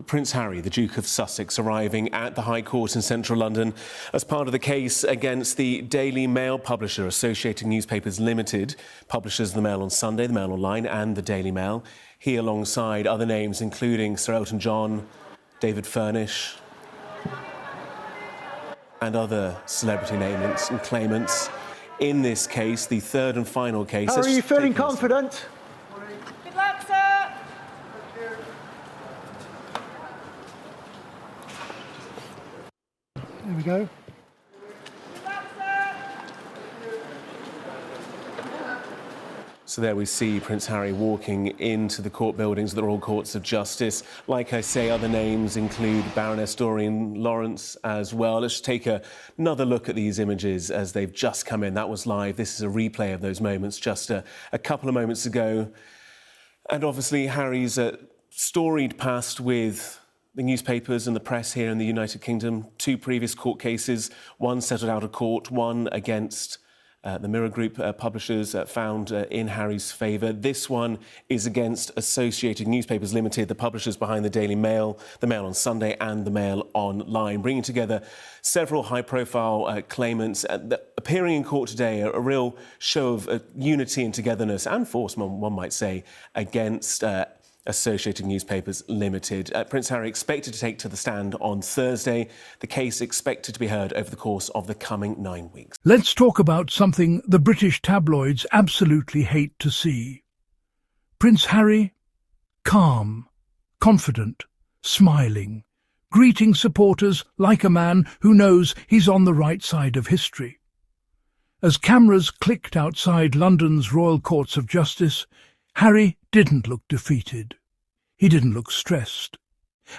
Prince Harry, the Duke of Sussex, arriving at the High Court in central London as part of the case against the Daily Mail publisher, Associated Newspapers Limited, publishers the Mail on Sunday, the Mail Online and the Daily Mail. He, alongside other names, including Sir Elton John, David Furnish, and other celebrity names and claimants. In this case, the third and final case... How are you feeling confident? Good luck, sir. There we go. Good luck, sir. So there we see Prince Harry walking into the court buildings of the Royal Courts of Justice. Like I say, other names include Baroness Doreen Lawrence as well. Let's take another look at these images as they've just come in. That was live. This is a replay of those moments just a couple of moments ago. And obviously Harry's storied past with the newspapers and the press here in the United Kingdom. Two previous court cases, one settled out of court, one against the Mirror Group publishers found in Harry's favour. This one is against Associated Newspapers Limited, the publishers behind the Daily Mail, the Mail on Sunday and the Mail Online, bringing together several high-profile claimants appearing in court today, a real show of unity and togetherness and force, one might say, against Associated Newspapers Limited. Prince Harry expected to take to the stand on Thursday. The case expected to be heard over the course of the coming 9 weeks. Let's talk about something the British tabloids absolutely hate to see. Prince Harry, calm, confident, smiling, greeting supporters like a man who knows he's on the right side of history. As cameras clicked outside London's Royal Courts of Justice, Harry didn't look defeated. He didn't look stressed.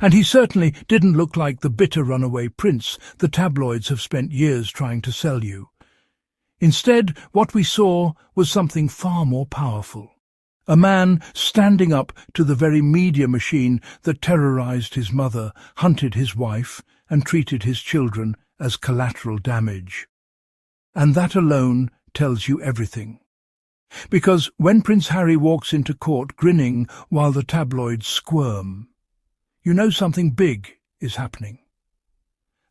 And he certainly didn't look like the bitter runaway prince the tabloids have spent years trying to sell you. Instead, what we saw was something far more powerful. A man standing up to the very media machine that terrorized his mother, hunted his wife, and treated his children as collateral damage. And that alone tells you everything. Because when Prince Harry walks into court grinning while the tabloids squirm, you know something big is happening.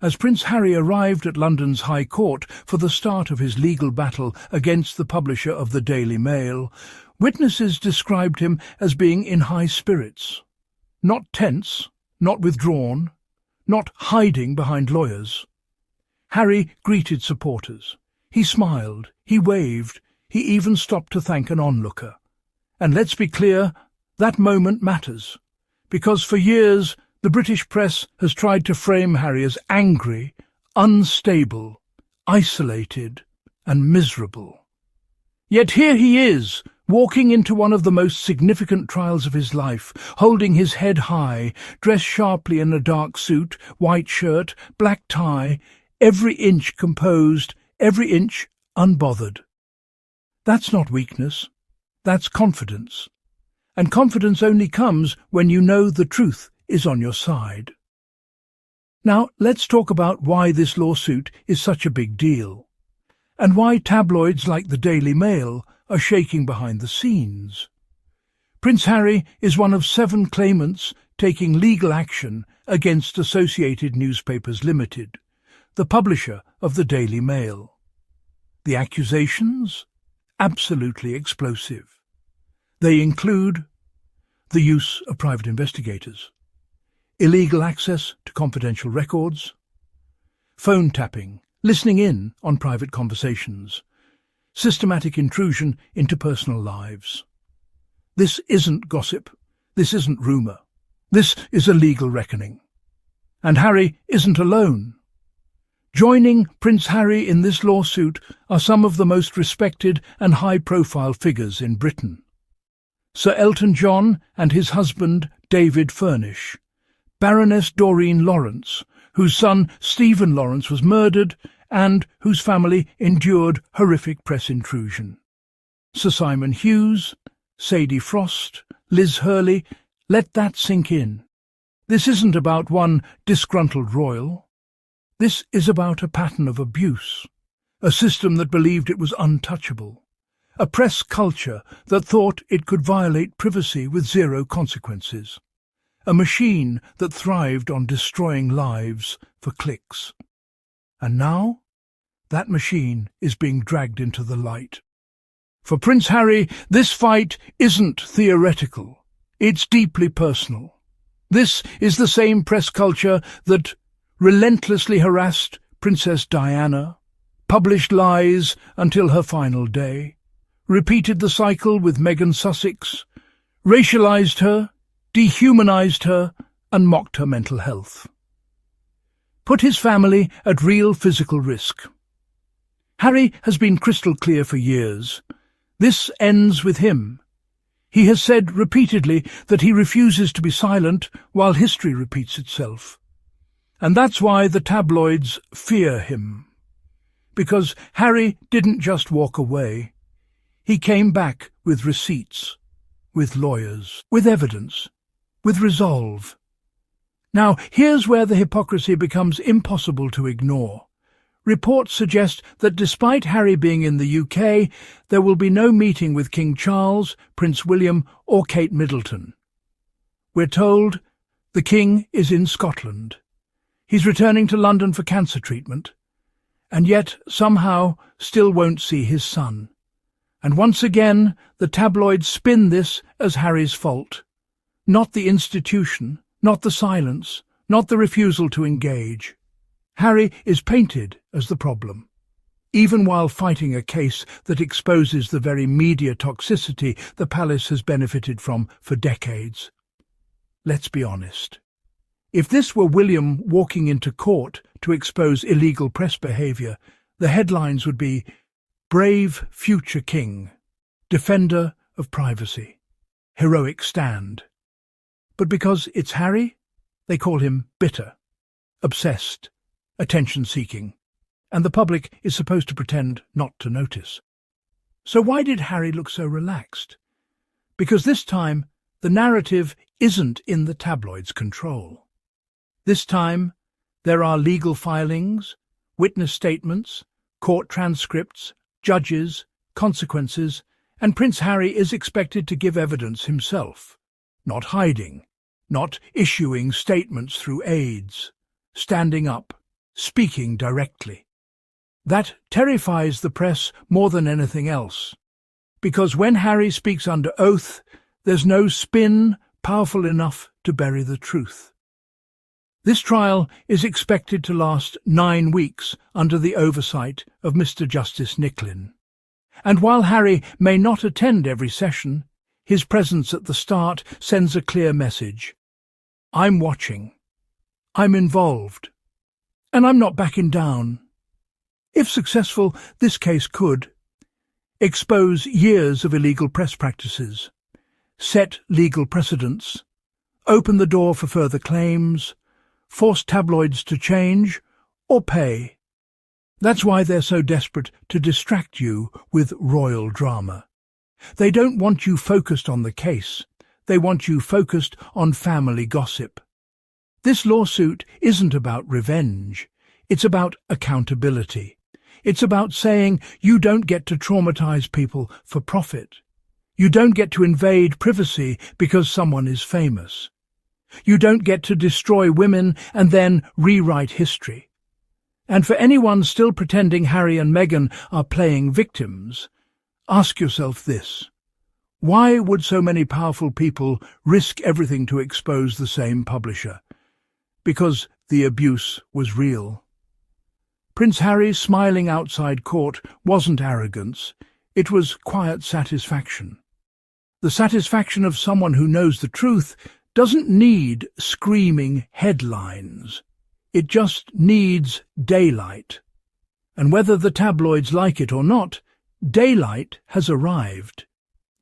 As Prince Harry arrived at London's High Court for the start of his legal battle against the publisher of the Daily Mail, witnesses described him as being in high spirits. Not tense, not withdrawn, not hiding behind lawyers. Harry greeted supporters. He smiled, he waved, he even stopped to thank an onlooker. And let's be clear, that moment matters, because for years the British press has tried to frame Harry as angry, unstable, isolated and miserable. Yet here he is, walking into one of the most significant trials of his life, holding his head high, dressed sharply in a dark suit, white shirt, black tie, every inch composed, every inch unbothered. That's not weakness, that's confidence. And confidence only comes when you know the truth is on your side. Now, let's talk about why this lawsuit is such a big deal, and why tabloids like the Daily Mail are shaking behind the scenes. Prince Harry is one of 7 claimants taking legal action against Associated Newspapers Limited, the publisher of the Daily Mail. The accusations? Absolutely explosive. They include the use of private investigators, illegal access to confidential records, phone tapping, listening in on private conversations, systematic intrusion into personal lives. This isn't gossip, this isn't rumour, this is a legal reckoning. And Harry isn't alone. Joining Prince Harry in this lawsuit are some of the most respected and high-profile figures in Britain. Sir Elton John and his husband David Furnish, Baroness Doreen Lawrence, whose son Stephen Lawrence was murdered and whose family endured horrific press intrusion. Sir Simon Hughes, Sadie Frost, Liz Hurley. Let that sink in. This isn't about one disgruntled royal. This is about a pattern of abuse, a system that believed it was untouchable, a press culture that thought it could violate privacy with zero consequences, a machine that thrived on destroying lives for clicks. And now, that machine is being dragged into the light. For Prince Harry, this fight isn't theoretical. It's deeply personal. This is the same press culture that relentlessly harassed Princess Diana, published lies until her final day, repeated the cycle with Meghan Sussex, racialized her, dehumanized her, and mocked her mental health. Put his family at real physical risk. Harry has been crystal clear for years. This ends with him. He has said repeatedly that he refuses to be silent while history repeats itself. And that's why the tabloids fear him. Because Harry didn't just walk away. He came back with receipts, with lawyers, with evidence, with resolve. Now, here's where the hypocrisy becomes impossible to ignore. Reports suggest that despite Harry being in the UK, there will be no meeting with King Charles, Prince William, or Kate Middleton. We're told the King is in Scotland. He's returning to London for cancer treatment, and yet somehow still won't see his son. And once again, the tabloids spin this as Harry's fault. Not the institution, not the silence, not the refusal to engage. Harry is painted as the problem, even while fighting a case that exposes the very media toxicity the palace has benefited from for decades. Let's be honest. If this were William walking into court to expose illegal press behaviour, the headlines would be "Brave Future King, Defender of Privacy, Heroic Stand." But because it's Harry, they call him bitter, obsessed, attention-seeking, and the public is supposed to pretend not to notice. So why did Harry look so relaxed? Because this time, the narrative isn't in the tabloids' control. This time, there are legal filings, witness statements, court transcripts, judges, consequences, and Prince Harry is expected to give evidence himself, not hiding, not issuing statements through aides, standing up, speaking directly. That terrifies the press more than anything else, because when Harry speaks under oath, there's no spin powerful enough to bury the truth. This trial is expected to last 9 weeks under the oversight of Mr. Justice Nicklin. And while Harry may not attend every session, his presence at the start sends a clear message. I'm watching. I'm involved. And I'm not backing down. If successful, this case could expose years of illegal press practices, set legal precedents, open the door for further claims, force tabloids to change or pay. That's why they're so desperate to distract you with royal drama. They don't want you focused on the case. They want you focused on family gossip. This lawsuit isn't about revenge. It's about accountability. It's about saying you don't get to traumatize people for profit. You don't get to invade privacy because someone is famous. You don't get to destroy women and then rewrite history. And for anyone still pretending Harry and Meghan are playing victims, ask yourself this. Why would so many powerful people risk everything to expose the same publisher? Because the abuse was real. Prince Harry's smiling outside court wasn't arrogance, it was quiet satisfaction. The satisfaction of someone who knows the truth doesn't need screaming headlines. It just needs daylight. And whether the tabloids like it or not, daylight has arrived.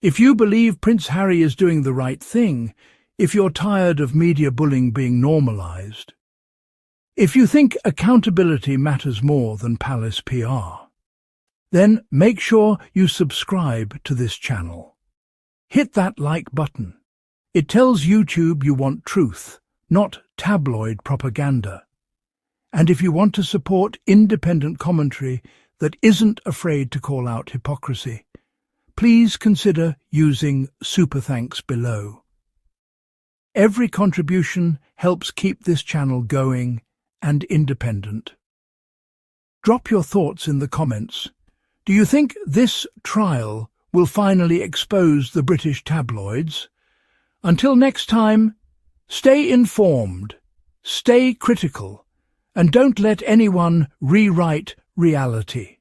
If you believe Prince Harry is doing the right thing, if you're tired of media bullying being normalized, if you think accountability matters more than palace PR, then make sure you subscribe to this channel. Hit that like button. It tells YouTube you want truth, not tabloid propaganda. And if you want to support independent commentary that isn't afraid to call out hypocrisy, please consider using super thanks below. Every contribution helps keep this channel going and independent. Drop your thoughts in the comments. Do you think this trial will finally expose the British tabloids? Until next time, stay informed, stay critical, and don't let anyone rewrite reality.